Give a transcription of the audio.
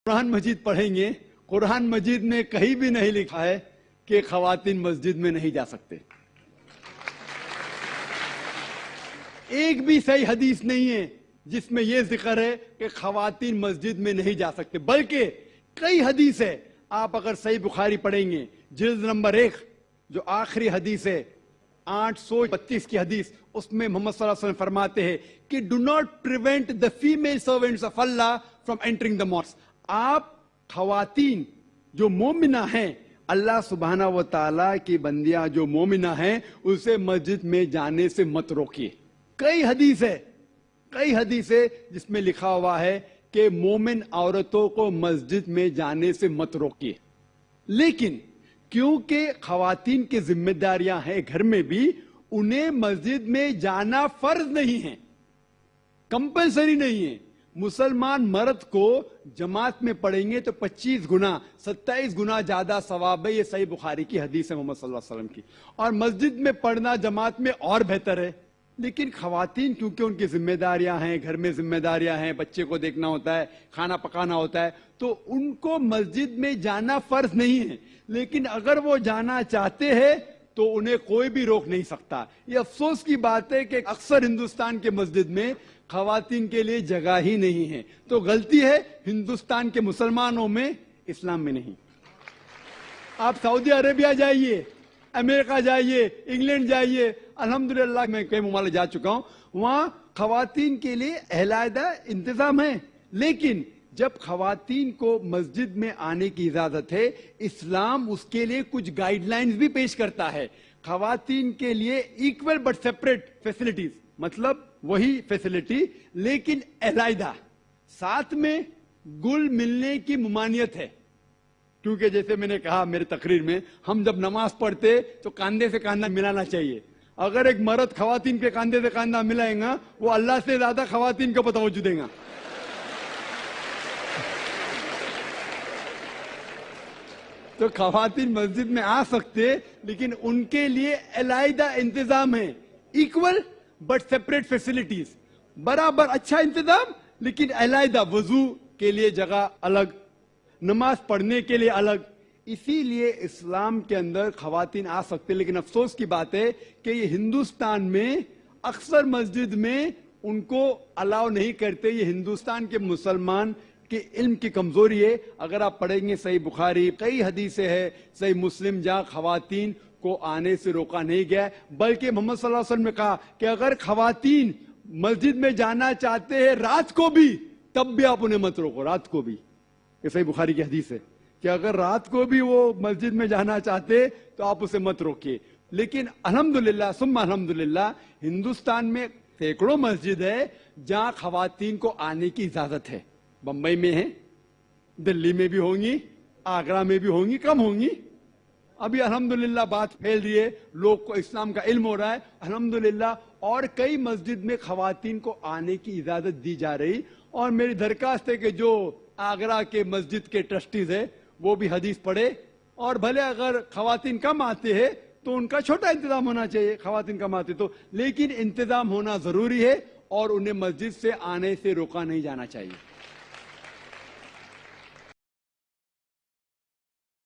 قرآن مجید پڑھیں گے، قرآن مجید میں کہیں بھی نہیں لکھا ہے کہ خواتین مسجد میں نہیں جا سکتے. ایک بھی صحیح حدیث نہیں ہے جس میں یہ ذکر ہے کہ خواتین مسجد میں نہیں جا سکتے، بلکہ کئی حدیث ہے. آپ اگر صحیح بخاری پڑھیں گے جلد نمبر 1 جو آخری حدیث ہے 832 کی حدیث، اس میں محمد صلی اللہ علیہ وسلم فرماتے ہیں کہ do not prevent the female servants of اللہ فرام انٹرنگ دا ماسک. آپ خواتین جو مومنہ ہیں، اللہ سبحانہ و تعالیٰ کی بندیاں جو مومنہ ہیں، اسے مسجد میں جانے سے مت روکیے. کئی حدیث ہے جس میں لکھا ہوا ہے کہ مومن عورتوں کو مسجد میں جانے سے مت روکیے. لیکن کیونکہ خواتین کی ذمہ داریاں ہیں گھر میں بھی، انہیں مسجد میں جانا فرض نہیں ہے، کمپلسری نہیں ہے. مسلمان مرد کو جماعت میں پڑھیں گے تو 25 گنا 27 گنا زیادہ ثواب ہے. یہ صحیح بخاری کی حدیث ہے محمد صلی اللہ علیہ وسلم کی. اور مسجد میں پڑھنا جماعت میں اور بہتر ہے. لیکن خواتین کیونکہ ان کی ذمہ داریاں ہیں، گھر میں ذمہ داریاں ہیں، بچے کو دیکھنا ہوتا ہے، کھانا پکانا ہوتا ہے، تو ان کو مسجد میں جانا فرض نہیں ہے. لیکن اگر وہ جانا چاہتے ہیں تو انہیں کوئی بھی روک نہیں سکتا. یہ افسوس کی بات ہے کہ اکثر ہندوستان کے مسجد میں خواتین کے لیے جگہ ہی نہیں ہے. تو غلطی ہے ہندوستان کے مسلمانوں میں، اسلام میں نہیں. آپ سعودی عربیہ جائیے، امریکہ جائیے، انگلینڈ جائیے، الحمدللہ میں کئی ممالک جا چکا ہوں، وہاں خواتین کے لیے علیحدہ انتظام ہے. لیکن جب خواتین کو مسجد میں آنے کی اجازت ہے، اسلام اس کے لیے کچھ گائیڈ لائنز بھی پیش کرتا ہے. خواتین کے لیے ایکول بٹ سیپریٹ فیسلٹیز، مطلب وہی فیسلٹی لیکن علیحدہ. ساتھ میں گل ملنے کی ممانعت ہے، کیونکہ جیسے میں نے کہا میرے تقریر میں، ہم جب نماز پڑھتے تو کاندھے سے کاندھا ملانا چاہیے. اگر ایک مرد خواتین کے کاندھے سے کاندھا ملائے گا، وہ اللہ سے زیادہ خواتین کو توجہ دے گا. تو خواتین مسجد میں آ سکتے، لیکن ان کے لیے علیحدہ انتظام ہے. ایکول بٹ سیپریٹ فیسلٹیز، برابر اچھا انتظام لیکن علیحدہ. وضو کے لیے جگہ الگ، نماز پڑھنے کے لیے الگ. اسی لیے اسلام کے اندر خواتین آ سکتے. لیکن افسوس کی بات ہے کہ یہ ہندوستان میں اکثر مسجد میں ان کو الاؤ نہیں کرتے. یہ ہندوستان کے مسلمان کہ علم کی کمزوری ہے. اگر آپ پڑھیں گے صحیح بخاری، کئی حدیثیں ہیں، صحیح مسلم، جہاں خواتین کو آنے سے روکا نہیں گیا، بلکہ محمد صلی اللہ علیہ وسلم نے کہا کہ اگر خواتین مسجد میں جانا چاہتے ہیں رات کو بھی، تب بھی آپ انہیں مت روکو. رات کو بھی، یہ صحیح بخاری کی حدیث ہے کہ اگر رات کو بھی وہ مسجد میں جانا چاہتے تو آپ اسے مت روکیے. لیکن الحمدللہ ثم الحمدللہ ہندوستان میں سینکڑوں مسجد ہے جہاں خواتین کو آنے کی اجازت ہے. بمبئی میں ہیں، دلی میں بھی ہوں گی، آگرہ میں بھی ہوں گی، کم ہوں گی. ابھی الحمدللہ بات پھیل رہی ہے، لوگ کو اسلام کا علم ہو رہا ہے الحمدللہ. اور کئی مسجد میں خواتین کو آنے کی اجازت دی جا رہی. اور میری درخواست ہے کہ جو آگرہ کے مسجد کے ٹرسٹیز ہیں وہ بھی حدیث پڑھے. اور بھلے اگر خواتین کم آتے ہیں تو ان کا چھوٹا انتظام ہونا چاہیے، خواتین کم آتے تو، لیکن انتظام ہونا ضروری ہے اور انہیں مسجد سے آنے سے روکا نہیں جانا چاہیے.